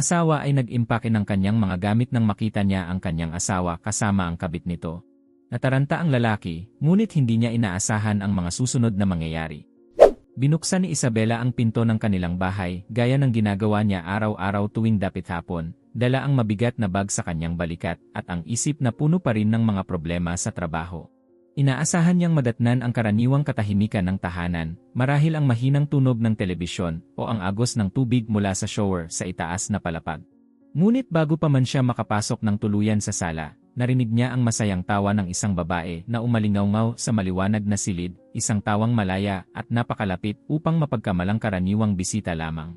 asawa ay nag-impake ng kanyang mga gamit nang makita niya ang kanyang asawa kasama ang kabit nito. Nataranta ang lalaki, ngunit hindi niya inaasahan ang mga susunod na mangyayari. Binuksan ni Isabela ang pinto ng kanilang bahay, gaya ng ginagawa niya araw-araw tuwing dapit hapon, dala ang mabigat na bag sa kanyang balikat at ang isip na puno pa rin ng mga problema sa trabaho. Inaasahan niyang madatnan ang karaniwang katahimikan ng tahanan, marahil ang mahinang tunog ng telebisyon o ang agos ng tubig mula sa shower sa itaas na palapag. Ngunit bago pa man siya makapasok ng tuluyan sa sala, narinig niya ang masayang tawa ng isang babae na umalingaw-ngaw sa maliwanag na silid, isang tawang malaya at napakalapit upang mapagkamalang karaniwang bisita lamang.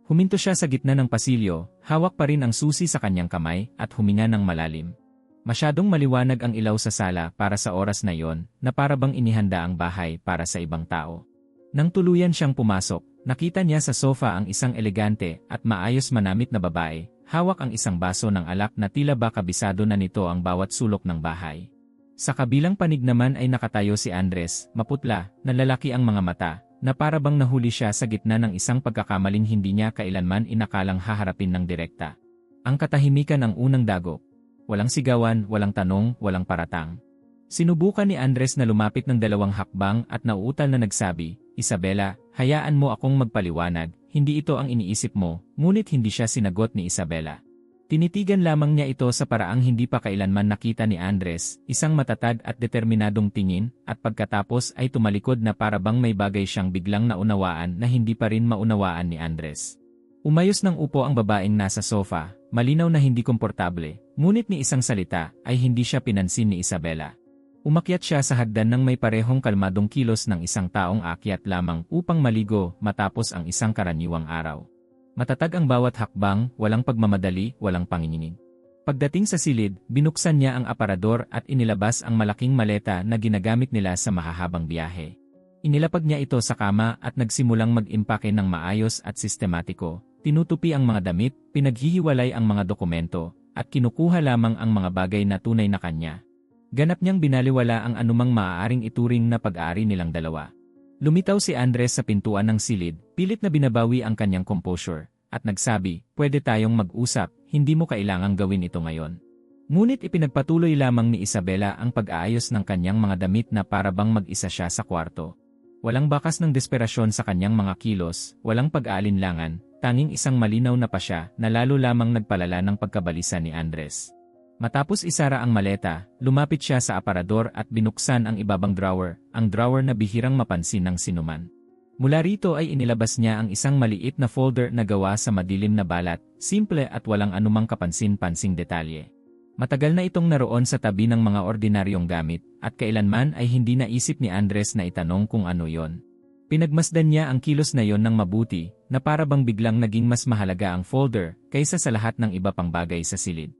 Huminto siya sa gitna ng pasilyo, hawak pa rin ang susi sa kanyang kamay at huminga ng malalim. Masyadong maliwanag ang ilaw sa sala para sa oras na iyon, na para bang inihanda ang bahay para sa ibang tao. Nang tuluyan siyang pumasok, nakita niya sa sofa ang isang elegante at maayos manamit na babae, hawak ang isang baso ng alak na tila ba kabisado na nito ang bawat sulok ng bahay. Sa kabilang panig naman ay nakatayo si Andres, maputla, na lalaki ang mga mata, na para bang nahuli siya sa gitna ng isang pagkakamaling hindi niya kailanman inakalang haharapin ng direkta. Ang katahimikan ang unang dagok. Walang sigawan, walang tanong, walang paratang. Sinubukan ni Andres na lumapit ng 2 hakbang at nauutal na nagsabi, "Isabela, hayaan mo akong magpaliwanag, hindi ito ang iniisip mo," ngunit hindi siya sinagot ni Isabela. Tinitigan lamang niya ito sa paraang hindi pa kailanman nakita ni Andres, isang matatag at determinadong tingin, at pagkatapos ay tumalikod na para bang may bagay siyang biglang naunawaan na hindi pa rin maunawaan ni Andres. Umayos ng upo ang babaeng nasa sofa, malinaw na hindi komportable, ngunit ni isang salita ay hindi siya pinansin ni Isabela. Umakyat siya sa hagdan ng may parehong kalmadong kilos ng isang taong aakyat lamang upang maligo matapos ang isang karaniwang araw. Matatag ang bawat hakbang, walang pagmamadali, walang panginginig. Pagdating sa silid, binuksan niya ang aparador at inilabas ang malaking maleta na ginagamit nila sa mahahabang biyahe. Inilapag niya ito sa kama at nagsimulang mag-impake ng maayos at sistematiko. Tinutupi ang mga damit, pinaghihiwalay ang mga dokumento, at kinukuha lamang ang mga bagay na tunay na kanya. Ganap niyang binaliwala ang anumang maaaring ituring na pag-aari nilang dalawa. Lumitaw si Andres sa pintuan ng silid, pilit na binabawi ang kanyang composure, at nagsabi, "Pwede tayong mag-usap, hindi mo kailangang gawin ito ngayon." Ngunit ipinagpatuloy lamang ni Isabela ang pag-aayos ng kanyang mga damit na para bang mag-isa siya sa kwarto. Walang bakas ng desperasyon sa kanyang mga kilos, walang pag-aalinlangan, tanging isang malinaw na pasya na lalo lamang nagpalala ng pagkabalisa ni Andres. Matapos isara ang maleta, lumapit siya sa aparador at binuksan ang ibabang drawer, ang drawer na bihirang mapansin ng sinuman. Mula rito ay inilabas niya ang isang maliit na folder na gawa sa madilim na balat, simple at walang anumang kapansin-pansing detalye. Matagal na itong naroon sa tabi ng mga ordinaryong gamit, at kailanman ay hindi naisip ni Andres na itanong kung ano yon. Pinagmasdan niya ang kilos na yon ng mabuti, na para bang biglang naging mas mahalaga ang folder kaysa sa lahat ng iba pang bagay sa silid.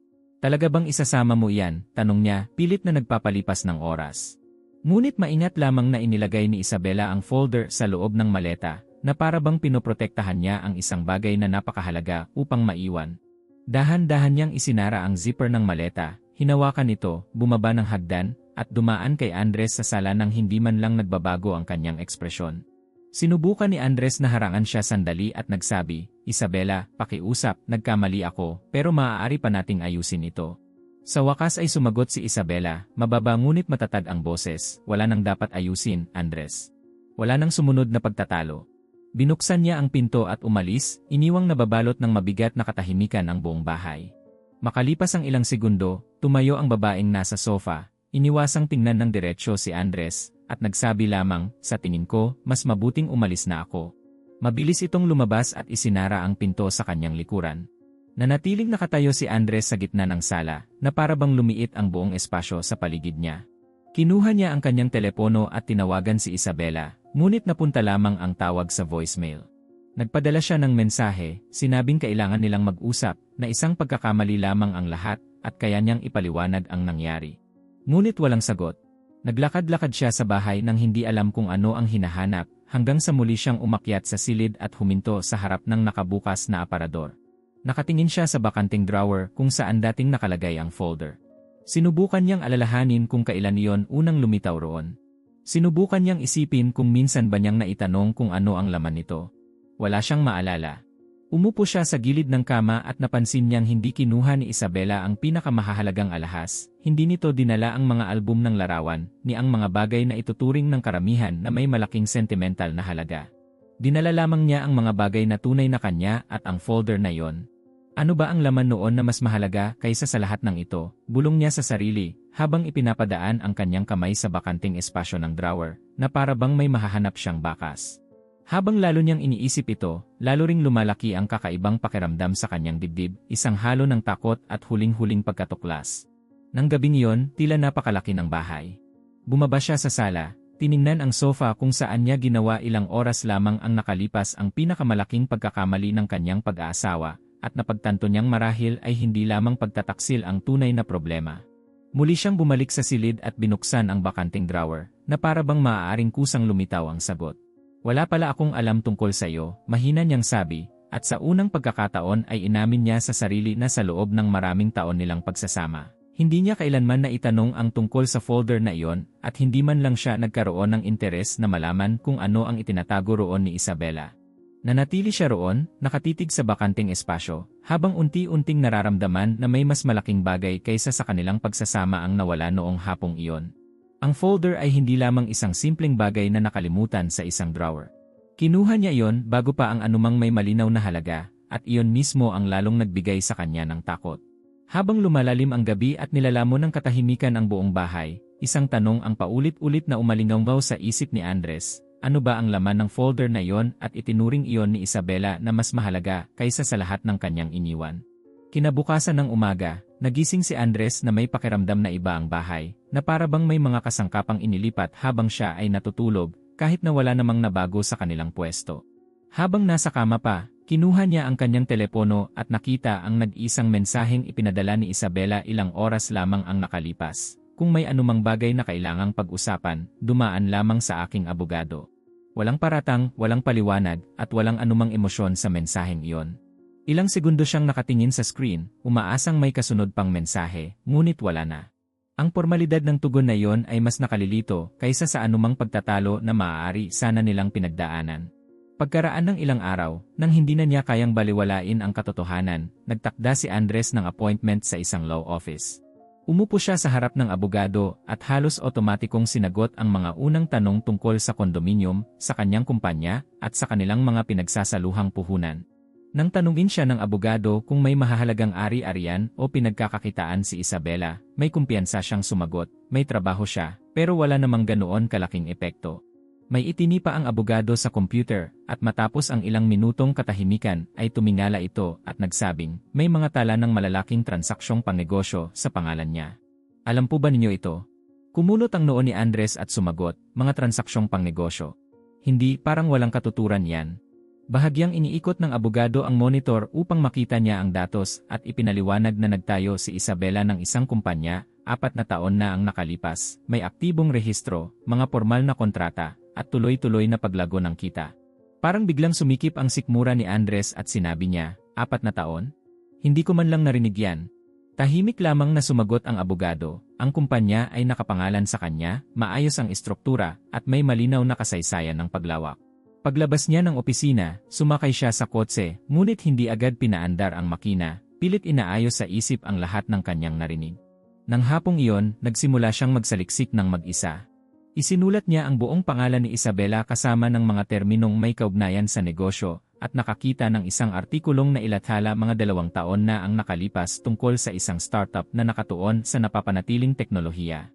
"Talaga bang isasama mo iyan?" tanong niya, pilit na nagpapalipas ng oras. Ngunit maingat lamang na inilagay ni Isabela ang folder sa loob ng maleta, na para bang pinoprotektahan niya ang isang bagay na napakahalaga upang maiwan. Dahan-dahan niyang isinara ang zipper ng maleta, hinawakan ito, bumaba ng hagdan, at dumaan kay Andres sa sala nang hindi man lang nagbabago ang kanyang ekspresyon. Sinubukan ni Andres na harangan siya sandali at nagsabi, "Isabela, pakiusap, nagkamali ako, pero maaari pa nating ayusin ito." Sa wakas ay sumagot si Isabela, mababa ngunit matatag ang boses, "Wala nang dapat ayusin, Andres. Wala nang sumunod na pagtatalo." Binuksan niya ang pinto at umalis, iniwang nababalot ng mabigat na katahimikan ang buong bahay. Makalipas ang ilang segundo, tumayo ang babaeng nasa sofa, iniwasang tingnan ng diretsyo si Andres, at nagsabi lamang, "Sa tingin ko, mas mabuting umalis na ako." Mabilis itong lumabas at isinara ang pinto sa kanyang likuran. Nanatiling nakatayo si Andres sa gitna ng sala, na para bang lumiit ang buong espasyo sa paligid niya. Kinuha niya ang kanyang telepono at tinawagan si Isabela, ngunit napunta lamang ang tawag sa voicemail. Nagpadala siya ng mensahe, sinabing kailangan nilang mag-usap, na isang pagkakamali lamang ang lahat, at kaya niyang ipaliwanag ang nangyari. Ngunit walang sagot. Naglakad-lakad siya sa bahay nang hindi alam kung ano ang hinahanap, hanggang sa muli siyang umakyat sa silid at huminto sa harap ng nakabukas na aparador. Nakatingin siya sa bakanting drawer kung saan dating nakalagay ang folder. Sinubukan niyang alalahanin kung kailan iyon unang lumitaw roon. Sinubukan niyang isipin kung minsan ba niyang naitanong kung ano ang laman nito. Wala siyang maalala. Umupo siya sa gilid ng kama at napansin niyang hindi kinuha ni Isabela ang pinakamahalagang alahas. Hindi nito dinala ang mga album ng larawan, ni ang mga bagay na ituturing ng karamihan na may malaking sentimental na halaga. Dinala lamang niya ang mga bagay na tunay na kanya at ang folder na iyon. Ano ba ang laman noon na mas mahalaga kaysa sa lahat ng ito? Bulong niya sa sarili, habang ipinapadaan ang kanyang kamay sa bakanting espasyo ng drawer, na para bang may mahahanap siyang bakas. Habang lalo niyang iniisip ito, lalo ring lumalaki ang kakaibang pakiramdam sa kanyang dibdib, isang halo ng takot at huling-huling pagkatuklas. Nang gabing iyon, tila napakalaki ng bahay. Bumaba siya sa sala, tiningnan ang sofa kung saan niya ginawa ilang oras lamang ang nakalipas ang pinakamalaking pagkakamali ng kanyang pag-aasawa, at napagtanto niyang marahil ay hindi lamang pagtataksil ang tunay na problema. Muli siyang bumalik sa silid at binuksan ang bakanting drawer, na para bang maaaring kusang lumitaw ang sagot. Wala pala akong alam tungkol sa iyo, mahina niyang sabi, at sa unang pagkakataon ay inamin niya sa sarili na sa loob ng maraming taon nilang pagsasama. Hindi niya kailanman na itanong ang tungkol sa folder na iyon, at hindi man lang siya nagkaroon ng interes na malaman kung ano ang itinatago roon ni Isabela. Nanatili siya roon, nakatitig sa bakanting espasyo, habang unti-unting nararamdaman na may mas malaking bagay kaysa sa kanilang pagsasama ang nawala noong hapong iyon. Ang folder ay hindi lamang isang simpleng bagay na nakalimutan sa isang drawer. Kinuha niya iyon bago pa ang anumang may malinaw na halaga, at iyon mismo ang lalong nagbigay sa kanya ng takot. Habang lumalalim ang gabi at nilalamon ng katahimikan ang buong bahay, isang tanong ang paulit-ulit na umalingaw sa isip ni Andres. Ano ba ang laman ng folder na iyon at itinuring iyon ni Isabela na mas mahalaga kaysa sa lahat ng kanyang iniwan? Kinabukasan ng umaga, nagising si Andres na may pakiramdam na iba ang bahay, na para bang may mga kasangkapang inilipat habang siya ay natutulog, kahit na wala namang nabago sa kanilang pwesto. Habang nasa kama pa, kinuha niya ang kanyang telepono at nakita ang nag-isang mensaheng ipinadala ni Isabela ilang oras lamang ang nakalipas. Kung may anumang bagay na kailangang pag-usapan, dumaan lamang sa aking abogado. Walang paratang, walang paliwanag, at walang anumang emosyon sa mensaheng iyon. Ilang segundo siyang nakatingin sa screen, umaasang may kasunod pang mensahe, ngunit wala na. Ang pormalidad ng tugon na iyon ay mas nakalilito kaysa sa anumang pagtatalo na maaari sana nilang pinagdaanan. Pagkaraan ng ilang araw, nang hindi na niya kayang baliwalain ang katotohanan, nagtakda si Andres ng appointment sa isang law office. Umupo siya sa harap ng abogado at halos otomatikong sinagot ang mga unang tanong tungkol sa kondominium, sa kanyang kumpanya, at sa kanilang mga pinagsasaluhang puhunan. Nang tanungin siya ng abogado kung may mahahalagang ari-arian o pinagkakakitaan si Isabela, may kumpiyansa siyang sumagot, may trabaho siya, pero wala namang ganoon kalaking epekto. May itinipa ang abogado sa computer, at matapos ang ilang minutong katahimikan ay tumingala ito at nagsabing, may mga tala ng malalaking transaksyong pangnegosyo sa pangalan niya. Alam po ba ninyo ito? Kumulot ang noo ni Andres at sumagot, mga transaksyong pangnegosyo. Hindi, parang walang katuturan yan. Bahagyang iniikot ng abogado ang monitor upang makita niya ang datos at ipinaliwanag na nagtayo si Isabela ng isang kumpanya, 4 na taon na ang nakalipas, may aktibong rehistro, mga formal na kontrata, at tuloy-tuloy na paglago ng kita. Parang biglang sumikip ang sikmura ni Andres at sinabi niya, 4 na taon? Hindi ko man lang narinig yan. Tahimik lamang na sumagot ang abogado, ang kumpanya ay nakapangalan sa kanya, maayos ang istruktura, at may malinaw na kasaysayan ng paglawak. Paglabas niya ng opisina, sumakay siya sa kotse, ngunit hindi agad pinaandar ang makina, pilit inaayos sa isip ang lahat ng kanyang narinig. Nang hapong iyon, nagsimula siyang magsaliksik ng mag-isa. Isinulat niya ang buong pangalan ni Isabela kasama ng mga terminong may kaugnayan sa negosyo, at nakakita ng isang artikulong na ilathala mga 2 taon na ang nakalipas tungkol sa isang startup na nakatuon sa napapanatiling teknolohiya.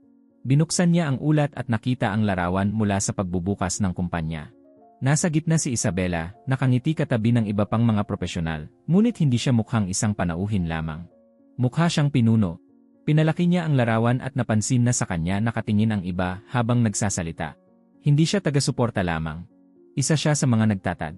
Binuksan niya ang ulat at nakita ang larawan mula sa pagbubukas ng kumpanya. Nasa gitna si Isabela, nakangiti katabi ng iba pang mga profesional, ngunit hindi siya mukhang isang panauhin lamang. Mukha siyang pinuno. Pinalaki niya ang larawan at napansin na sa kanya nakatingin ang iba habang nagsasalita. Hindi siya taga-suporta lamang. Isa siya sa mga nagtatag.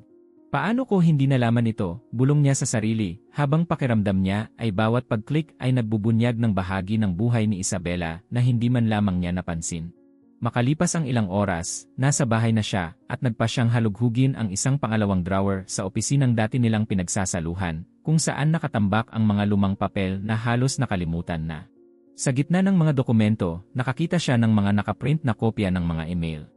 Paano ko hindi nalaman ito, bulong niya sa sarili, habang pakiramdam niya ay bawat pag-click ay nagbubunyag ng bahagi ng buhay ni Isabela na hindi man lamang niya napansin. Makalipas ang ilang oras, nasa bahay na siya at nagpa siyang halughugin ang isang pangalawang drawer sa opisinang dati nilang pinagsasaluhan, kung saan nakatambak ang mga lumang papel na halos nakalimutan na. Sa gitna ng mga dokumento, nakakita siya ng mga nakaprint na kopya ng mga email.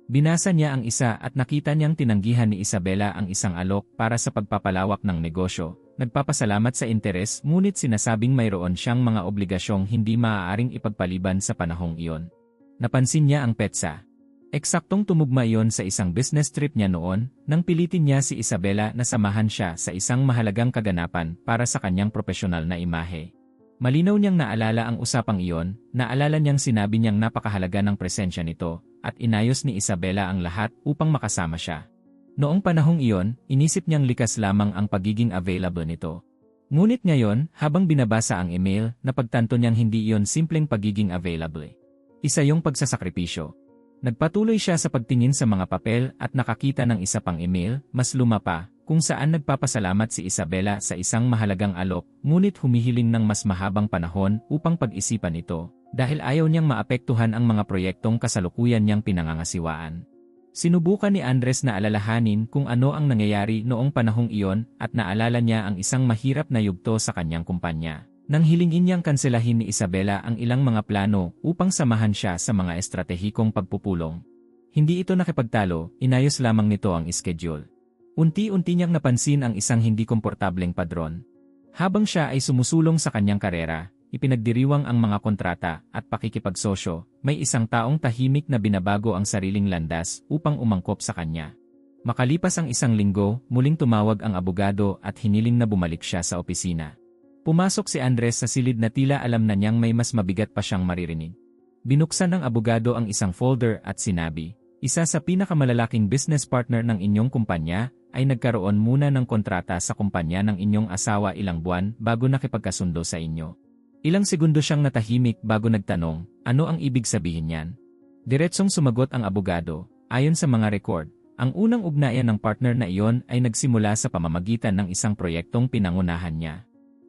Binasa niya ang isa at nakita niyang tinanggihan ni Isabela ang isang alok para sa pagpapalawak ng negosyo. Nagpapasalamat sa interes ngunit sinasabing mayroon siyang mga obligasyong hindi maaaring ipagpaliban sa panahong iyon. Napansin niya ang petsa. Eksaktong tumugma iyon sa isang business trip niya noon nang pilitin niya si Isabela na samahan siya sa isang mahalagang kaganapan para sa kanyang profesional na imahe. Malinaw niyang naalala ang usapang iyon, naalala niyang sinabi niyang napakahalaga ng presensya nito, at inayos ni Isabela ang lahat upang makasama siya. Noong panahong iyon, inisip niyang likas lamang ang pagiging available nito. Ngunit ngayon, habang binabasa ang email, napagtanto niyang hindi iyon simpleng pagiging available. Isa yung pagsasakripisyo. Nagpatuloy siya sa pagtingin sa mga papel at nakakita ng isa pang email, mas luma pa, kung saan nagpapasalamat si Isabela sa isang mahalagang alok, ngunit humihiling ng mas mahabang panahon upang pag-isipan ito, dahil ayaw niyang maapektuhan ang mga proyektong kasalukuyan niyang pinangangasiwaan. Sinubukan ni Andres na alalahanin kung ano ang nangyayari noong panahong iyon at naalala niya ang isang mahirap na yugto sa kanyang kumpanya. Nang hilingin niyang kanselahin ni Isabela ang ilang mga plano upang samahan siya sa mga estratehikong pagpupulong. Hindi ito nakipagtalo, inayos lamang nito ang schedule. Unti-unti niyang napansin ang isang hindi komportableng padron. Habang siya ay sumusulong sa kanyang karera, ipinagdiriwang ang mga kontrata at pakikipagsosyo, may isang taong tahimik na binabago ang sariling landas upang umangkop sa kanya. Makalipas ang isang linggo, muling tumawag ang abogado at hiniling na bumalik siya sa opisina. Pumasok si Andres sa silid na tila alam na niyang may mas mabigat pa siyang maririnig. Binuksan ng abogado ang isang folder at sinabi, "Isa sa pinakamalalaking business partner ng inyong kumpanya ay nagkaroon muna ng kontrata sa kumpanya ng inyong asawa ilang buwan bago nakipagkasundo sa inyo." Ilang segundo siyang natahimik bago nagtanong, ano ang ibig sabihin niyan? Diretsong sumagot ang abogado, ayon sa mga record, ang unang ugnayan ng partner na iyon ay nagsimula sa pamamagitan ng isang proyektong pinangunahan niya.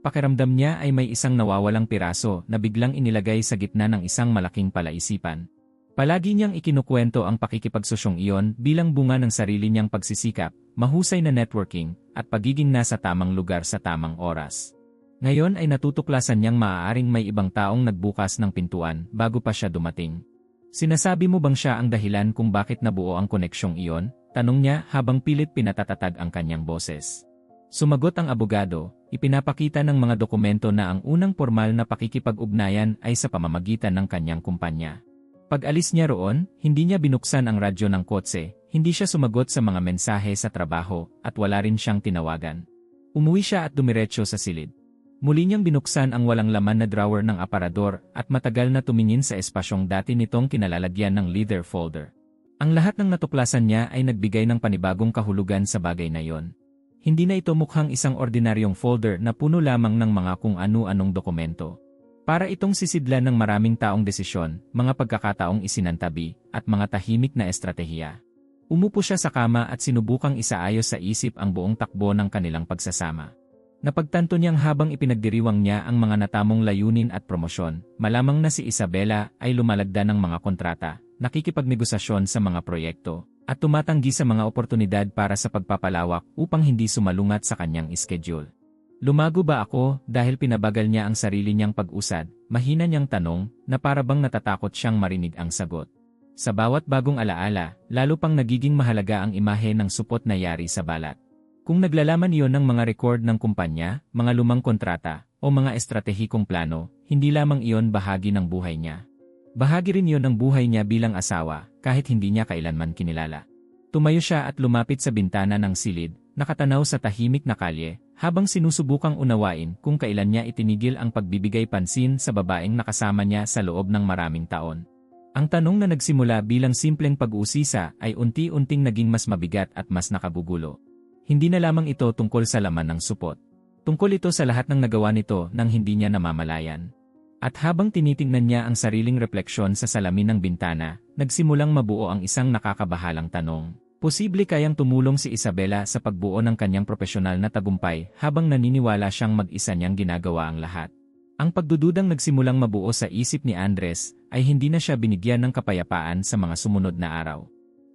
Pakiramdam niya ay may isang nawawalang piraso na biglang inilagay sa gitna ng isang malaking palaisipan. Palagi niyang ikinukwento ang pakikipagsosyong iyon bilang bunga ng sarili niyang pagsisikap, mahusay na networking, at pagiging nasa tamang lugar sa tamang oras. Ngayon ay natutuklasan niyang maaaring may ibang taong nagbukas ng pintuan bago pa siya dumating. Sinasabi mo bang siya ang dahilan kung bakit nabuo ang koneksyong iyon? Tanong niya habang pilit pinatatatag ang kanyang boses. Sumagot ang abogado, ipinapakita ng mga dokumento na ang unang formal na pakikipag-ugnayan ay sa pamamagitan ng kanyang kumpanya. Pag-alis niya roon, hindi niya binuksan ang radyo ng kotse, hindi siya sumagot sa mga mensahe sa trabaho, at wala rin siyang tinawagan. Umuwi siya at dumiretso sa silid. Muli niyang binuksan ang walang laman na drawer ng aparador at matagal na tumingin sa espasyong dati nitong kinalalagyan ng leather folder. Ang lahat ng natuklasan niya ay nagbigay ng panibagong kahulugan sa bagay na yon. Hindi na ito mukhang isang ordinaryong folder na puno lamang ng mga kung ano-anong dokumento. Para itong sisidlan ng maraming taong desisyon, mga pagkakataong isinantabi, at mga tahimik na estratehiya. Umupo siya sa kama at sinubukang isaayos sa isip ang buong takbo ng kanilang pagsasama. Napagtanto niyang habang ipinagdiriwang niya ang mga natamong layunin at promosyon, malamang na si Isabela ay lumalagda ng mga kontrata, nakikipagnegosasyon sa mga proyekto, at tumatanggi sa mga oportunidad para sa pagpapalawak upang hindi sumalungat sa kanyang schedule. Lumago ba ako dahil pinabagal niya ang sarili niyang pag-usad? Mahina niyang tanong na para bang natatakot siyang marinig ang sagot. Sa bawat bagong alaala, lalo pang nagiging mahalaga ang imahe ng supot na yari sa balat. Kung naglalaman iyon ng mga record ng kumpanya, mga lumang kontrata, o mga estratehikong plano, hindi lamang iyon bahagi ng buhay niya. Bahagi rin iyon ng buhay niya bilang asawa, kahit hindi niya kailanman kinilala. Tumayo siya at lumapit sa bintana ng silid, nakatanaw sa tahimik na kalye, habang sinusubukang unawain kung kailan niya itinigil ang pagbibigay pansin sa babaeng nakasama niya sa loob ng maraming taon. Ang tanong na nagsimula bilang simpleng pag-uusisa ay unti-unting naging mas mabigat at mas nakagugulo. Hindi na lamang ito tungkol sa laman ng supot. Tungkol ito sa lahat ng nagawa nito nang hindi niya namamalayan. At habang tinitingnan niya ang sariling refleksyon sa salamin ng bintana, nagsimulang mabuo ang isang nakakabahalang tanong. Posible kayang tumulong si Isabela sa pagbuo ng kanyang profesional na tagumpay habang naniniwala siyang mag-isa niyang ginagawa ang lahat. Ang pagdududang nagsimulang mabuo sa isip ni Andres ay hindi na siya binigyan ng kapayapaan sa mga sumunod na araw.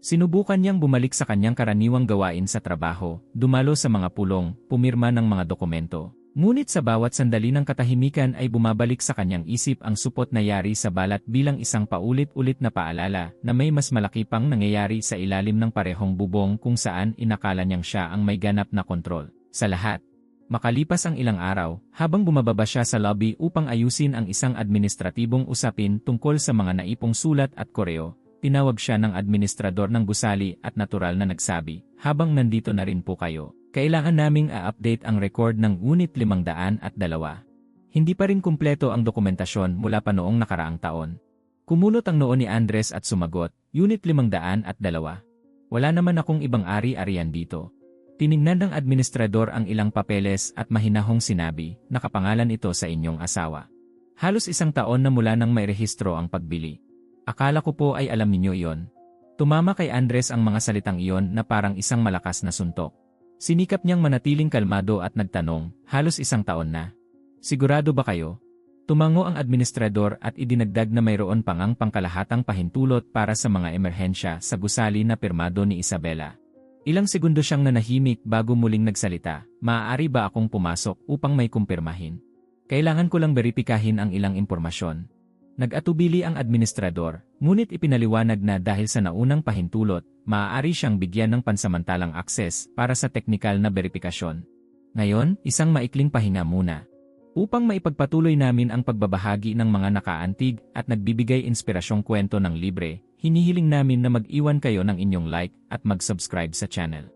Sinubukan niyang bumalik sa kanyang karaniwang gawain sa trabaho, dumalo sa mga pulong, pumirma ng mga dokumento, Ngunit sa bawat sandali ng katahimikan ay bumabalik sa kanyang isip ang supot na yari sa balat bilang isang paulit-ulit na paalala na may mas malaki pang nangyayari sa ilalim ng parehong bubong kung saan inakala niyang siya ang may ganap na kontrol sa lahat. Makalipas ang ilang araw, habang bumababa siya sa lobby upang ayusin ang isang administratibong usapin tungkol sa mga naipong sulat at koreo, tinawag siya ng administrador ng gusali at natural na nagsabi, "Habang nandito na rin po kayo, kailangan naming a-update ang record ng Unit 502. Hindi pa rin kumpleto ang dokumentasyon mula pa noong nakaraang taon." Kumulot ang noo ni Andres at sumagot, "Unit 502. Wala naman akong ibang ari-arian dito." Tiningnan ng administrador ang ilang papeles at mahinahong sinabi, "Nakapangalan ito sa inyong asawa. Halos 1 taon na mula nang may rehistro ang pagbili. Akala ko po ay alam ninyo iyon." Tumama kay Andres ang mga salitang iyon na parang isang malakas na suntok. Sinikap niyang manatiling kalmado at nagtanong, "Halos 1 taon na? Sigurado ba kayo?" Tumango ang administrador at idinagdag na mayroon pang ang pangkalahatang pahintulot para sa mga emerhensya sa gusali na pirmado ni Isabela. Ilang segundo siyang nanahimik bago muling nagsalita, "Maaari ba akong pumasok upang may kumpirmahin? Kailangan ko lang beripikahin ang ilang impormasyon." Nag-atubili ang administrador, ngunit ipinaliwanag na dahil sa naunang pahintulot, maaari siyang bigyan ng pansamantalang akses para sa teknikal na beripikasyon. Ngayon, isang maikling pahinga muna. Upang maipagpatuloy namin ang pagbabahagi ng mga nakaantig at nagbibigay inspirasyong kwento ng libre, hinihiling namin na mag-iwan kayo ng inyong like at mag-subscribe sa channel.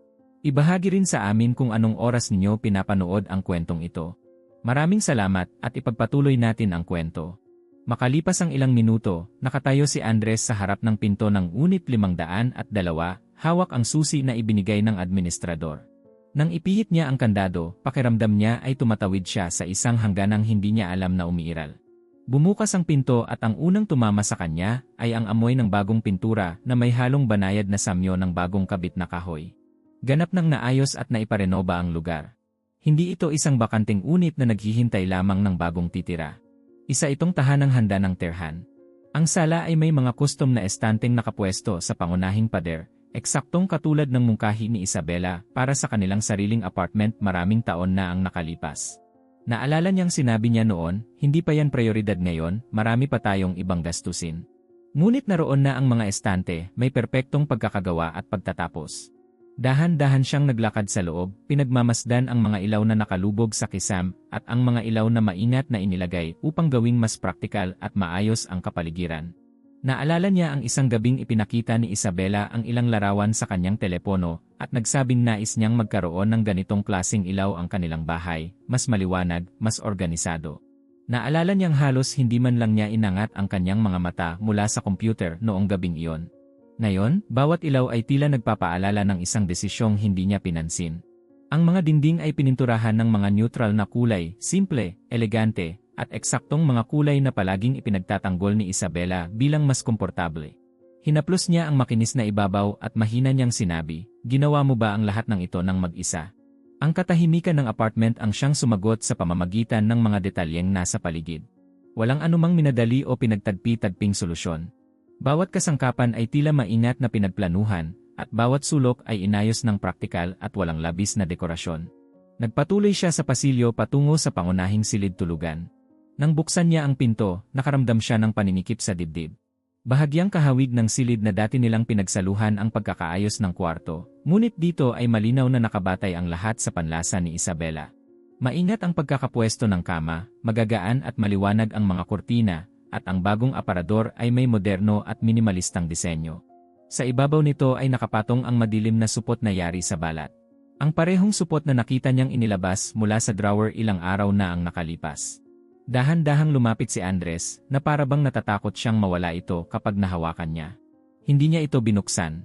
Ibahagi rin sa amin kung anong oras ninyo pinapanood ang kwentong ito. Maraming salamat at ipagpatuloy natin ang kwento. Makalipas ang ilang minuto, nakatayo si Andres sa harap ng pinto ng Unit 502, hawak ang susi na ibinigay ng administrador. Nang ipihit niya ang kandado, pakiramdam niya ay tumatawid siya sa isang hangganang hindi niya alam na umiiral. Bumukas ang pinto at ang unang tumama sa kanya ay ang amoy ng bagong pintura na may halong banayad na samyo ng bagong kabit na kahoy. Ganap nang naayos at naiparenoba ang lugar. Hindi ito isang bakanting unit na naghihintay lamang ng bagong titira. Isa itong tahanang handa ng terhan. Ang sala ay may mga custom na estanteng nakapwesto sa pangunahing pader, eksaktong katulad ng mungkahi ni Isabela para sa kanilang sariling apartment maraming taon na ang nakalipas. Naalala niyang sinabi niya noon, hindi pa yan prioridad ngayon, marami pa tayong ibang gastusin. Ngunit naroon na ang mga estante, may perpektong pagkakagawa at pagtatapos. Dahan-dahan siyang naglakad sa loob, pinagmamasdan ang mga ilaw na nakalubog sa kisam at ang mga ilaw na maingat na inilagay upang gawing mas praktikal at maayos ang kapaligiran. Naalala niya ang isang gabing ipinakita ni Isabela ang ilang larawan sa kanyang telepono at nagsabing nais niyang magkaroon ng ganitong klaseng ilaw ang kanilang bahay, mas maliwanag, mas organisado. Naalala niyang halos hindi man lang niya inangat ang kanyang mga mata mula sa computer noong gabing iyon. Ngayon, bawat ilaw ay tila nagpapaalala ng isang desisyong hindi niya pinansin. Ang mga dingding ay pininturahan ng mga neutral na kulay, simple, elegante, at eksaktong mga kulay na palaging ipinagtatanggol ni Isabela bilang mas komportable. Hinaplos niya ang makinis na ibabaw at mahina niyang sinabi, "Ginawa mo ba ang lahat ng ito ng mag-isa?" Ang katahimikan ng apartment ang siyang sumagot sa pamamagitan ng mga detalyeng nasa paligid. Walang anumang minadali o pinagtagpi-tagping solusyon. Bawat kasangkapan ay tila maingat na pinagplanuhan, at bawat sulok ay inayos ng praktikal at walang labis na dekorasyon. Nagpatuloy siya sa pasilyo patungo sa pangunahing silid tulugan. Nang buksan niya ang pinto, nakaramdam siya ng paninikip sa dibdib. Bahagyang kahawig ng silid na dati nilang pinagsaluhan ang pagkakaayos ng kwarto, ngunit dito ay malinaw na nakabatay ang lahat sa panlasa ni Isabela. Maingat ang pagkakapwesto ng kama, magagaan at maliwanag ang mga kurtina, at ang bagong aparador ay may moderno at minimalistang disenyo. Sa ibabaw nito ay nakapatong ang madilim na supot na yari sa balat. Ang parehong supot na nakita niyang inilabas mula sa drawer ilang araw na ang nakalipas. Dahan-dahang lumapit si Andres na parabang natatakot siyang mawala ito kapag nahawakan niya. Hindi niya ito binuksan.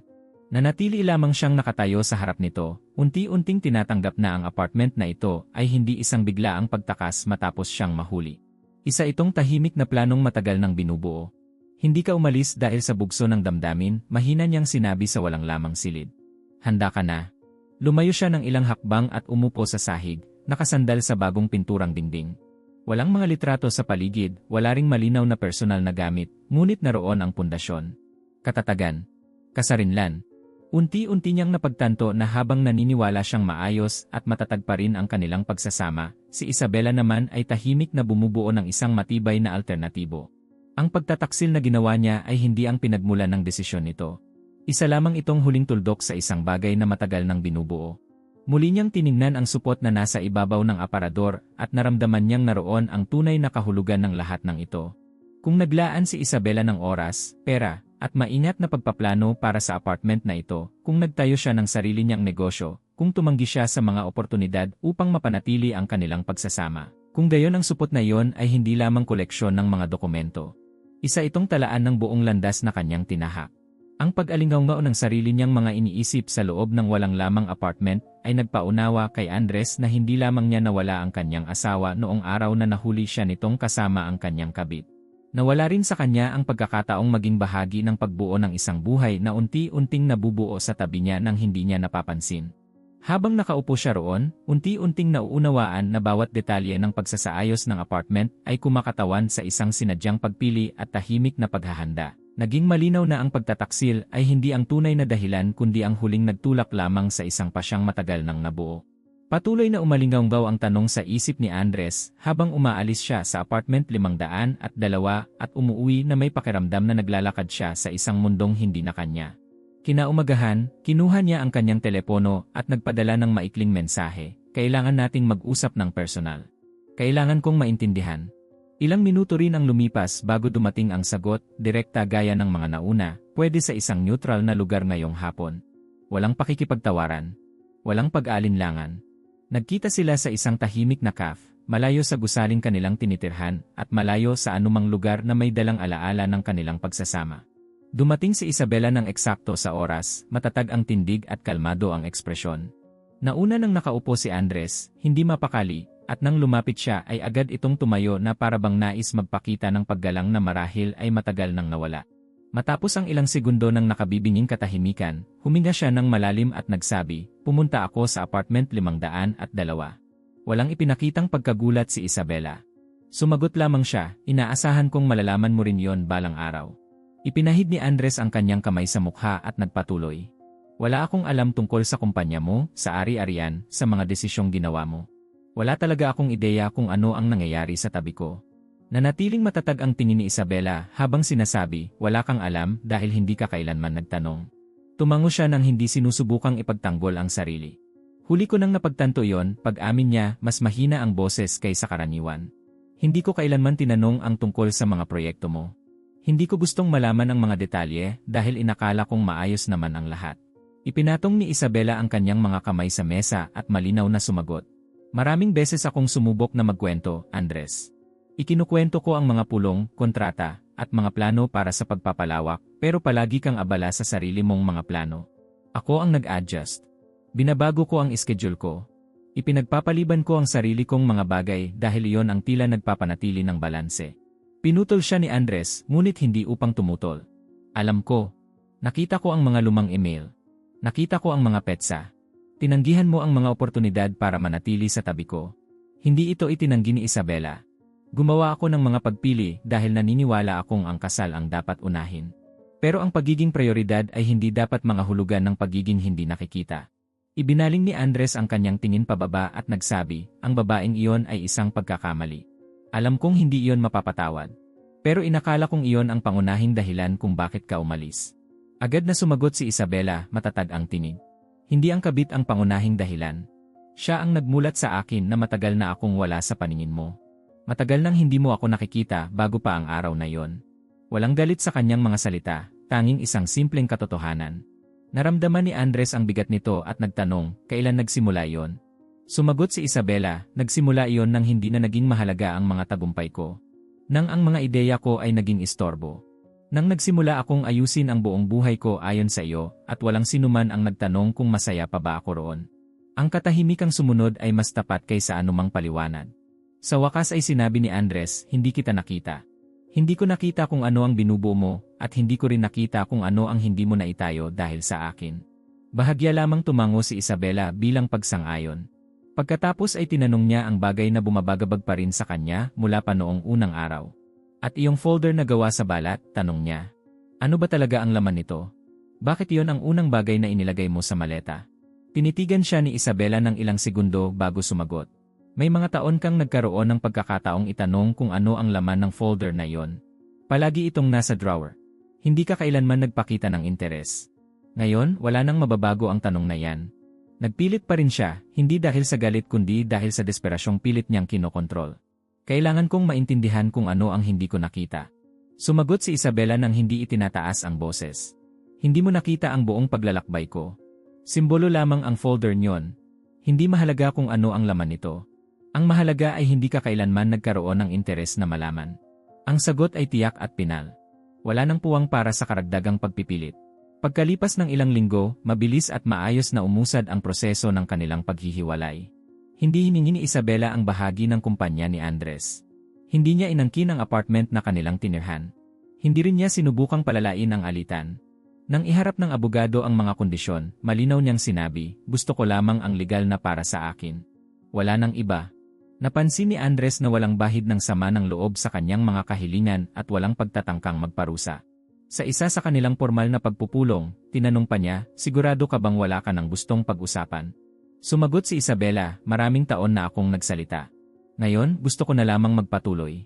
Nanatili lamang siyang nakatayo sa harap nito, unti-unting tinatanggap na ang apartment na ito ay hindi isang biglaang pagtakas matapos siyang mahuli. Isa itong tahimik na planong matagal nang binubuo. Hindi ka umalis dahil sa bugso ng damdamin, mahina niyang sinabi sa walang lamang silid. Handa ka na. Lumayo siya ng ilang hakbang at umupo sa sahig, nakasandal sa bagong pinturang dingding. Walang mga litrato sa paligid, wala ring malinaw na personal na gamit, ngunit naroon ang pundasyon. Katatagan. Kasarinlan. Unti-unti niyang napagtanto na habang naniniwala siyang maayos at matatag pa rin ang kanilang pagsasama, Si Isabela naman ay tahimik na bumubuo ng isang matibay na alternatibo. Ang pagtataksil na ginawa niya ay hindi ang pinagmulan ng desisyon nito. Isa lamang itong huling tuldok sa isang bagay na matagal nang binubuo. Muli niyang tiningnan ang supot na nasa ibabaw ng aparador at naramdaman niyang naroon ang tunay na kahulugan ng lahat ng ito. Kung naglaan si Isabela ng oras, pera, at maingat na pagpaplano para sa apartment na ito, kung nagtayo siya ng sarili niyang negosyo, kung tumanggi siya sa mga oportunidad upang mapanatili ang kanilang pagsasama, kung gayon ang supot na iyon ay hindi lamang koleksyon ng mga dokumento. Isa itong talaan ng buong landas na kanyang tinahak. Ang pag-alingaw ng sarili niyang mga iniisip sa loob ng walang lamang apartment ay nagpaunawa kay Andres na hindi lamang niya nawala ang kanyang asawa noong araw na nahuli siya nitong kasama ang kanyang kabit. Nawala rin sa kanya ang pagkakataong maging bahagi ng pagbuo ng isang buhay na unti-unting nabubuo sa tabi niya nang hindi niya napapansin. Habang nakaupo siya roon, unti-unting nauunawaan na bawat detalye ng pagsasaayos ng apartment ay kumakatawan sa isang sinadyang pagpili at tahimik na paghahanda. Naging malinaw na ang pagtataksil ay hindi ang tunay na dahilan kundi ang huling nagtulak lamang sa isang pasyang matagal nang nabuo. Patuloy na umalingaw ang tanong sa isip ni Andres habang umaalis siya sa apartment 502 at umuwi na may pakiramdam na naglalakad siya sa isang mundong hindi na kanya. Kinaumagahan, kinuha niya ang kanyang telepono at nagpadala ng maikling mensahe, "Kailangan nating mag-usap ng personal. Kailangan kong maintindihan." Ilang minuto rin ang lumipas bago dumating ang sagot, direkta gaya ng mga nauna, pwede sa isang neutral na lugar ngayong hapon. Walang pakikipagtawaran. Walang pag-aalinlangan. Nagkita sila sa isang tahimik na cafe, malayo sa gusaling kanilang tinitirhan at malayo sa anumang lugar na may dalang alaala ng kanilang pagsasama. Dumating si Isabela ng eksakto sa oras, matatag ang tindig at kalmado ang ekspresyon. Nauna nang nakaupo si Andres, hindi mapakali, at nang lumapit siya ay agad itong tumayo na para bang nais magpakita ng paggalang na marahil ay matagal nang nawala. Matapos ang ilang segundo ng nakabibinging katahimikan, huminga siya ng malalim at nagsabi, "Pumunta ako sa apartment 502." Walang ipinakitang pagkagulat si Isabela. Sumagot lamang siya, "Inaasahan kong malalaman mo rin yon balang araw." Ipinahid ni Andres ang kanyang kamay sa mukha at nagpatuloy. "Wala akong alam tungkol sa kumpanya mo, sa ari-arian, sa mga desisyong ginawa mo. Wala talaga akong ideya kung ano ang nangyayari sa tabi ko." Nanatiling matatag ang tingin ni Isabela habang sinasabi, "Wala kang alam dahil hindi ka kailanman nagtanong." Tumango siya nang hindi sinusubukang ipagtanggol ang sarili. "Huli ko nang napagtanto yon," pag-amin niya, mas mahina ang boses kaysa karaniwan. "Hindi ko kailanman tinanong ang tungkol sa mga proyekto mo. Hindi ko gustong malaman ang mga detalye dahil inakala kong maayos naman ang lahat." Ipinatong ni Isabela ang kanyang mga kamay sa mesa at malinaw na sumagot, "Maraming beses akong sumubok na magkwento, Andres. Ikinukwento ko ang mga pulong, kontrata, at mga plano para sa pagpapalawak, pero palagi kang abala sa sarili mong mga plano. Ako ang nag-adjust. Binabago ko ang schedule ko. Ipinagpapaliban ko ang sarili kong mga bagay dahil iyon ang tila nagpapanatili ng balanse." Pinutol siya ni Andres, ngunit hindi upang tumutol. "Alam ko. Nakita ko ang mga lumang email. Nakita ko ang mga petsa. Tinanggihan mo ang mga oportunidad para manatili sa tabi ko." Hindi ito itinanggi ni Isabela. "Gumawa ako ng mga pagpili dahil naniniwala akong ang kasal ang dapat unahin. Pero ang pagiging prioridad ay hindi dapat mga hulugan ng pagiging hindi nakikita." Ibinaling ni Andres ang kanyang tingin pababa at nagsabi, "Ang babaeng iyon ay isang pagkakamali. Alam kong hindi iyon mapapatawad. Pero inakala kong iyon ang pangunahing dahilan kung bakit ka umalis." Agad na sumagot si Isabela, matatag ang tinig. "Hindi ang kabit ang pangunahing dahilan. Siya ang nagmulat sa akin na matagal na akong wala sa paningin mo. Matagal nang hindi mo ako nakikita bago pa ang araw na yon." Walang galit sa kanyang mga salita, tanging isang simpleng katotohanan. Naramdaman ni Andres ang bigat nito at nagtanong, "Kailan nagsimula yon?" Sumagot si Isabela, "Nagsimula iyon nang hindi na naging mahalaga ang mga tagumpay ko. Nang ang mga ideya ko ay naging istorbo. Nang nagsimula akong ayusin ang buong buhay ko ayon sa iyo at walang sinuman ang nagtanong kung masaya pa ba ako roon. Ang katahimikang sumunod ay mas tapat kaysa anumang paliwanag." Sa wakas ay sinabi ni Andres, "Hindi kita nakita. Hindi ko nakita kung ano ang binubuo mo at hindi ko rin nakita kung ano ang hindi mo naitayo dahil sa akin." Bahagya lamang tumango si Isabela bilang pagsang-ayon. Pagkatapos ay tinanong niya ang bagay na bumabagabag pa rin sa kanya mula pa noong unang araw. "At iyong folder na gawa sa balat?" tanong niya. "Ano ba talaga ang laman nito? Bakit iyon ang unang bagay na inilagay mo sa maleta?" Tinitigan siya ni Isabela ng ilang segundo bago sumagot. May mga taon kang nagkaroon ng pagkakataong itanong kung ano ang laman ng folder na iyon. Palagi itong nasa drawer. Hindi ka kailanman nagpakita ng interes. Ngayon, wala nang mababago ang tanong na yan. Nagpilit pa rin siya, hindi dahil sa galit kundi dahil sa desperasyong pilit niyang kinokontrol. Kailangan kong maintindihan kung ano ang hindi ko nakita. Sumagot si Isabela nang hindi itinataas ang boses. Hindi mo nakita ang buong paglalakbay ko. Simbolo lamang ang folder niyon. Hindi mahalaga kung ano ang laman nito. Ang mahalaga ay hindi ka kailanman nagkaroon ng interes na malaman. Ang sagot ay tiyak at pinal. Wala nang puwang para sa karagdagang pagpipilit. Pagkalipas ng ilang linggo, mabilis at maayos na umusad ang proseso ng kanilang paghihiwalay. Hindi hiningi ni Isabela ang bahagi ng kumpanya ni Andres. Hindi niya inangkin ang apartment na kanilang tinirhan. Hindi rin niya sinubukang palalain ang alitan. Nang iharap ng abogado ang mga kondisyon, malinaw niyang sinabi, gusto ko lamang ang legal na para sa akin. Wala nang iba. Napansin ni Andres na walang bahid ng sama ng loob sa kanyang mga kahilingan at walang pagtatangkang magparusa. Sa isa sa kanilang formal na pagpupulong, tinanong pa niya, sigurado ka bang wala ka ng gustong pag-usapan? Sumagot si Isabela, maraming taon na akong nagsalita. Ngayon, gusto ko na lamang magpatuloy.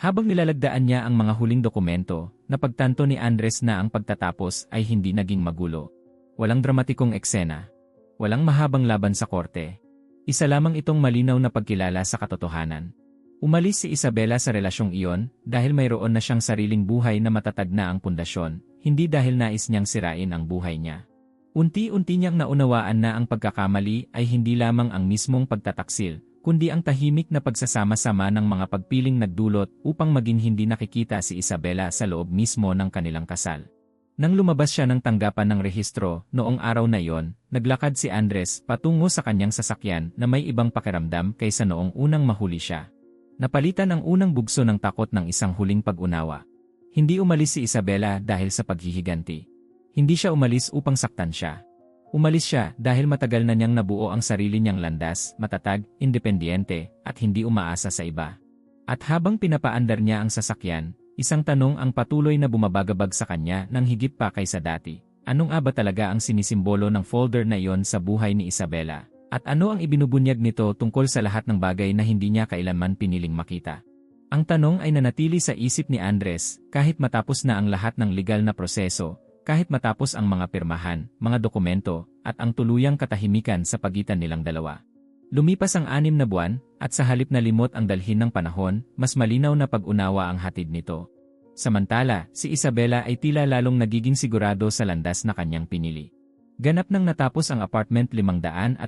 Habang nilalagdaan niya ang mga huling dokumento, napagtanto ni Andres na ang pagtatapos ay hindi naging magulo. Walang dramatikong eksena. Walang mahabang laban sa korte. Isa lamang itong malinaw na pagkilala sa katotohanan. Umalis si Isabela sa relasyong iyon dahil mayroon na siyang sariling buhay na matatag na ang pundasyon, hindi dahil nais niyang sirain ang buhay niya. Unti-unti niyang naunawaan na ang pagkakamali ay hindi lamang ang mismong pagtataksil, kundi ang tahimik na pagsasama-sama ng mga pagpiling nagdulot upang maging hindi nakikita si Isabela sa loob mismo ng kanilang kasal. Nang lumabas siya ng tanggapan ng rehistro, noong araw na iyon, naglakad si Andres patungo sa kanyang sasakyan na may ibang pakiramdam kaysa noong unang mahuli siya. Napalitan ang unang bugso ng takot ng isang huling pag-unawa. Hindi umalis si Isabela dahil sa paghihiganti. Hindi siya umalis upang saktan siya. Umalis siya dahil matagal na niyang nabuo ang sarili niyang landas, matatag, independyente, at hindi umaasa sa iba. At habang pinapaandar niya ang sasakyan, isang tanong ang patuloy na bumabagabag sa kanya nang higit pa kaysa dati. Anong ba talaga ang sinisimbolo ng folder na iyon sa buhay ni Isabela? At ano ang ibinubunyag nito tungkol sa lahat ng bagay na hindi niya kailanman piniling makita? Ang tanong ay nanatili sa isip ni Andres kahit matapos na ang lahat ng legal na proseso, kahit matapos ang mga pirmahan, mga dokumento, at ang tuluyang katahimikan sa pagitan nilang dalawa. Lumipas ang 6 na buwan, at sa halip na limot ang dalhin ng panahon, mas malinaw na pag-unawa ang hatid nito. Samantala, si Isabela ay tila lalong nagiging sigurado sa landas na kanyang pinili. Ganap nang natapos ang apartment 502,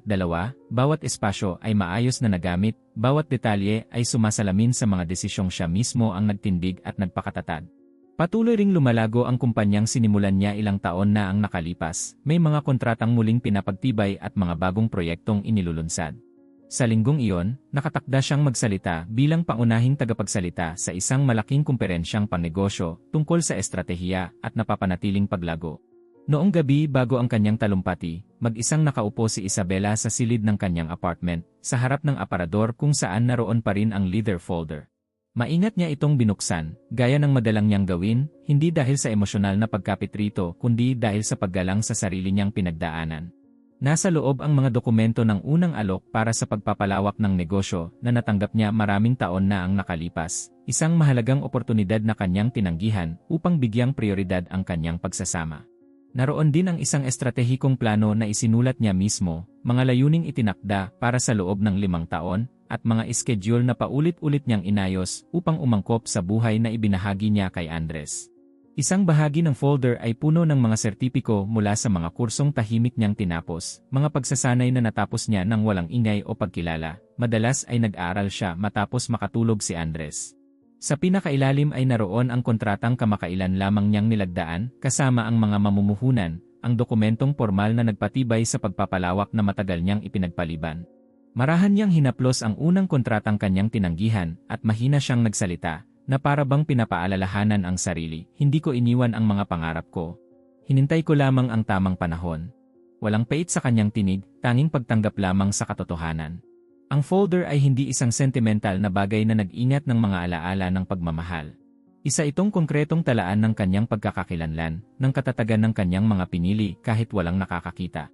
bawat espasyo ay maayos na nagamit, bawat detalye ay sumasalamin sa mga desisyong siya mismo ang nagtindig at nagpakatatag. Patuloy ring lumalago ang kumpanyang sinimulan niya ilang taon na ang nakalipas, may mga kontratang muling pinapagtibay at mga bagong proyektong inilulunsad. Sa linggong iyon, nakatakda siyang magsalita bilang pangunahing tagapagsalita sa isang malaking kumperensyang pangnegosyo tungkol sa estratehiya at napapanatiling paglago. Noong gabi bago ang kanyang talumpati, mag-isang nakaupo si Isabela sa silid ng kanyang apartment, sa harap ng aparador kung saan naroon pa rin ang leader folder. Maingat niya itong binuksan, gaya ng madalang niyang gawin, hindi dahil sa emosyonal na pagkapit rito kundi dahil sa paggalang sa sarili niyang pinagdaanan. Nasa loob ang mga dokumento ng unang alok para sa pagpapalawak ng negosyo na natanggap niya maraming taon na ang nakalipas, isang mahalagang oportunidad na kanyang tinanggihan upang bigyang prioridad ang kanyang pagsasama. Naroon din ang isang estratehikong plano na isinulat niya mismo, mga layuning itinakda para sa loob ng 5 taon, at mga schedule na paulit-ulit niyang inayos upang umangkop sa buhay na ibinahagi niya kay Andres. Isang bahagi ng folder ay puno ng mga sertipiko mula sa mga kursong tahimik niyang tinapos, mga pagsasanay na natapos niya nang walang ingay o pagkilala, madalas ay nag-aaral siya matapos makatulog si Andres. Sa pinakailalim ay naroon ang kontratang kamakailan lamang niyang nilagdaan, kasama ang mga mamumuhunan, ang dokumentong formal na nagpatibay sa pagpapalawak na matagal niyang ipinagpaliban. Marahan niyang hinaplos ang unang kontratang kanyang tinanggihan at mahina siyang nagsalita, na para bang pinapaalalahanan ang sarili, hindi ko iniwan ang mga pangarap ko. Hinintay ko lamang ang tamang panahon. Walang pait sa kanyang tinig, tanging pagtanggap lamang sa katotohanan. Ang folder ay hindi isang sentimental na bagay na nag-ingat ng mga alaala ng pagmamahal. Isa itong konkretong talaan ng kanyang pagkakakilanlan, ng katatagan ng kanyang mga pinili kahit walang nakakakita.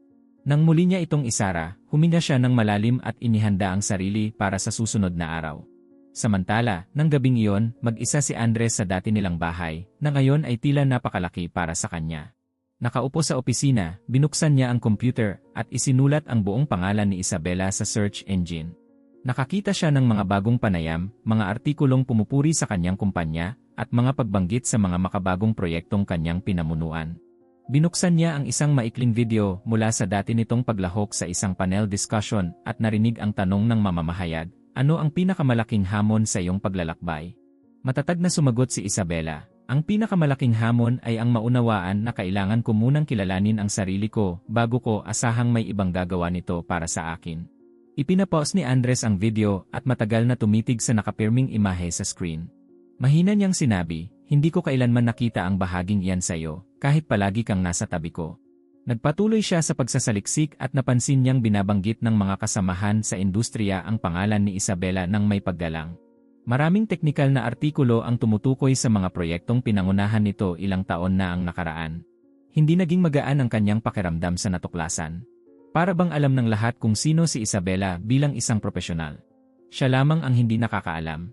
Nang muli niya itong isara, huminga siya ng malalim at inihanda ang sarili para sa susunod na araw. Samantala, nang gabing iyon, mag-isa si Andres sa dati nilang bahay, na ngayon ay tila napakalaki para sa kanya. Nakaupo sa opisina, binuksan niya ang computer at isinulat ang buong pangalan ni Isabela sa search engine. Nakakita siya ng mga bagong panayam, mga artikulong pumupuri sa kanyang kumpanya, at mga pagbanggit sa mga makabagong proyektong kanyang pinamunuan. Binuksan niya ang isang maikling video mula sa dati nitong paglahok sa isang panel discussion at narinig ang tanong ng mamamahayag, ano ang pinakamalaking hamon sa iyong paglalakbay? Matatag na sumagot si Isabela, ang pinakamalaking hamon ay ang maunawaan na kailangan ko munang kilalanin ang sarili ko bago ko asahang may ibang gagawa nito para sa akin. Ipinapause ni Andres ang video at matagal na tumitig sa nakapirming imahe sa screen. Mahina niyang sinabi, hindi ko kailanman nakita ang bahaging iyan sa iyo, kahit palagi kang nasa tabi ko. Nagpatuloy siya sa pagsasaliksik at napansin niyang binabanggit ng mga kasamahan sa industriya ang pangalan ni Isabela ng may paggalang. Maraming teknikal na artikulo ang tumutukoy sa mga proyektong pinangunahan nito ilang taon na ang nakaraan. Hindi naging magaan ang kanyang pakiramdam sa natuklasan. Para bang alam ng lahat kung sino si Isabela bilang isang profesional. Siya lamang ang hindi nakakaalam.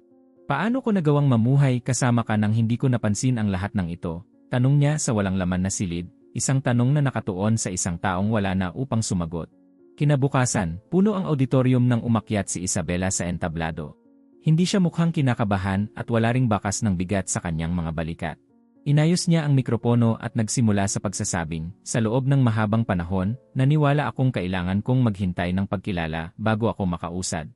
Paano ko nagawang mamuhay kasama ka nang hindi ko napansin ang lahat ng ito? Tanong niya sa walang laman na silid, isang tanong na nakatuon sa isang taong wala na upang sumagot. Kinabukasan, puno ang auditorium nang umakyat si Isabela sa entablado. Hindi siya mukhang kinakabahan at wala ring bakas ng bigat sa kanyang mga balikat. Inayos niya ang mikropono at nagsimula sa pagsasabing, sa loob ng mahabang panahon, naniwala akong kailangan kong maghintay ng pagkilala bago ako makausad.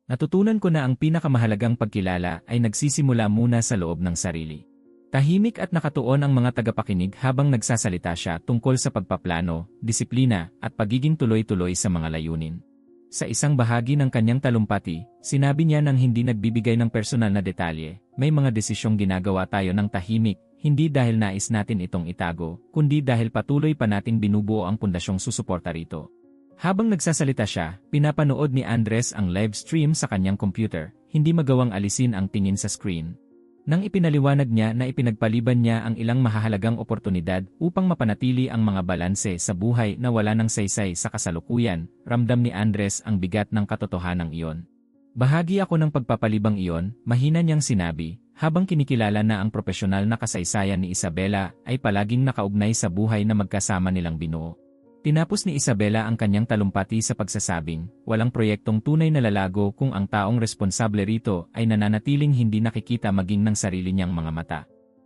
Natutunan ko na ang pinakamahalagang pagkilala ay nagsisimula muna sa loob ng sarili. Tahimik at nakatuon ang mga tagapakinig habang nagsasalita siya tungkol sa pagpaplano, disiplina, at pagiging tuloy-tuloy sa mga layunin. Sa isang bahagi ng kanyang talumpati, sinabi niya nang hindi nagbibigay ng personal na detalye, may mga desisyong ginagawa tayo ng tahimik, hindi dahil nais natin itong itago, kundi dahil patuloy pa nating binubuo ang pundasyong susuporta rito. Habang nagsasalita siya, pinapanood ni Andres ang live stream sa kanyang computer, hindi magawang alisin ang tingin sa screen. Nang ipinaliwanag niya na ipinagpaliban niya ang ilang mahahalagang oportunidad upang mapanatili ang mga balanse sa buhay na wala ng saysay sa kasalukuyan, ramdam ni Andres ang bigat ng katotohanang iyon. Bahagi ako ng pagpapalibang iyon, mahina niyang sinabi, habang kinikilala na ang propesyonal na kasaysayan ni Isabela ay palaging nakaugnay sa buhay na magkasama nilang binuo. Tinapos ni Isabela ang kanyang talumpati sa pagsasabing, walang proyektong tunay na lalago kung ang taong responsable rito ay nananatiling hindi nakikita maging ng sarili niyang mga mata.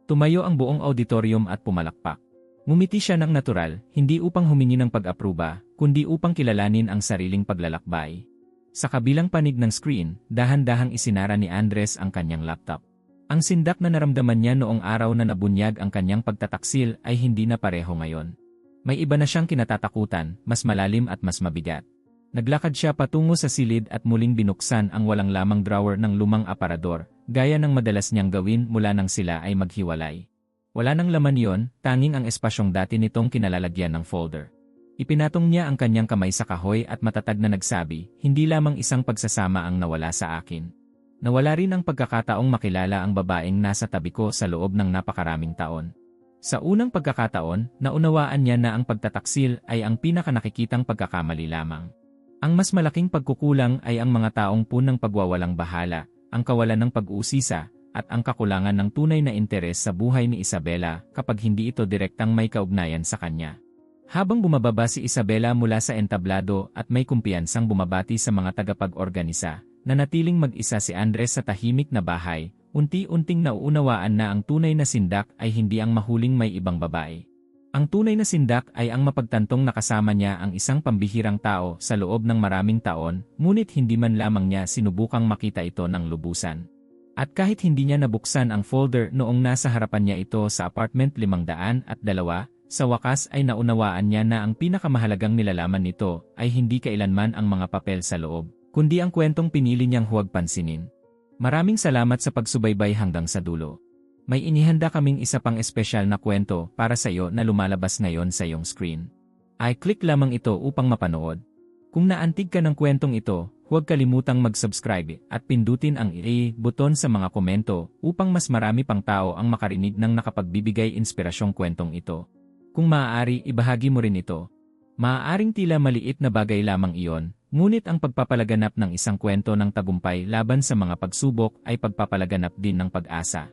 Tumayo ang buong auditorium at pumalakpak. Ngumiti siya ng natural, hindi upang humingi ng pag-apruba, kundi upang kilalanin ang sariling paglalakbay. Sa kabilang panig ng screen, dahan-dahang isinara ni Andres ang kanyang laptop. Ang sindak na naramdaman niya noong araw na nabunyag ang kanyang pagtataksil ay hindi na pareho ngayon. May iba na siyang kinatatakutan, mas malalim at mas mabigat. Naglakad siya patungo sa silid at muling binuksan ang walang lamang drawer ng lumang aparador, gaya ng madalas niyang gawin mula nang sila ay maghiwalay. Wala nang laman yon, tanging ang espasyong dati nitong kinalalagyan ng folder. Ipinatong niya ang kanyang kamay sa kahoy at matatag na nagsabi, hindi lamang isang pagsasama ang nawala sa akin. Nawala rin ang pagkakataong makilala ang babaeng nasa tabi ko sa loob ng napakaraming taon. Sa unang pagkakataon, naunawaan niya na ang pagtataksil ay ang pinakanakikitang pagkakamali lamang. Ang mas malaking pagkukulang ay ang mga taong punang pagwawalang bahala, ang kawalan ng pag-uusisa, at ang kakulangan ng tunay na interes sa buhay ni Isabela kapag hindi ito direktang may kaugnayan sa kanya. Habang bumababa si Isabela mula sa entablado at may kumpiyansang bumabati sa mga tagapag-organisa, nanatiling mag-isa si Andres sa tahimik na bahay. Unti-unting nauunawaan na ang tunay na sindak ay hindi ang mahuling may ibang babae. Ang tunay na sindak ay ang mapagtantong nakasama niya ang isang pambihirang tao sa loob ng maraming taon, ngunit hindi man lamang niya sinubukang makita ito ng lubusan. At kahit hindi niya nabuksan ang folder noong nasa harapan niya ito sa apartment 502, sa wakas ay naunawaan niya na ang pinakamahalagang nilalaman nito ay hindi kailanman ang mga papel sa loob, kundi ang kwentong pinili niyang huwag pansinin. Maraming salamat sa pagsubaybay hanggang sa dulo. May inihanda kaming isa pang espesyal na kwento para sa iyo na lumalabas ngayon sa iyong screen. I-click lamang ito upang mapanood. Kung naantig ka ng kwentong ito, huwag kalimutang mag-subscribe at pindutin ang i-button sa mga komento upang mas marami pang tao ang makarinig ng nakapagbibigay inspirasyong kwentong ito. Kung maaari, ibahagi mo rin ito. Maaaring tila maliit na bagay lamang iyon, ngunit ang pagpapalaganap ng isang kwento ng tagumpay laban sa mga pagsubok ay pagpapalaganap din ng pag-asa.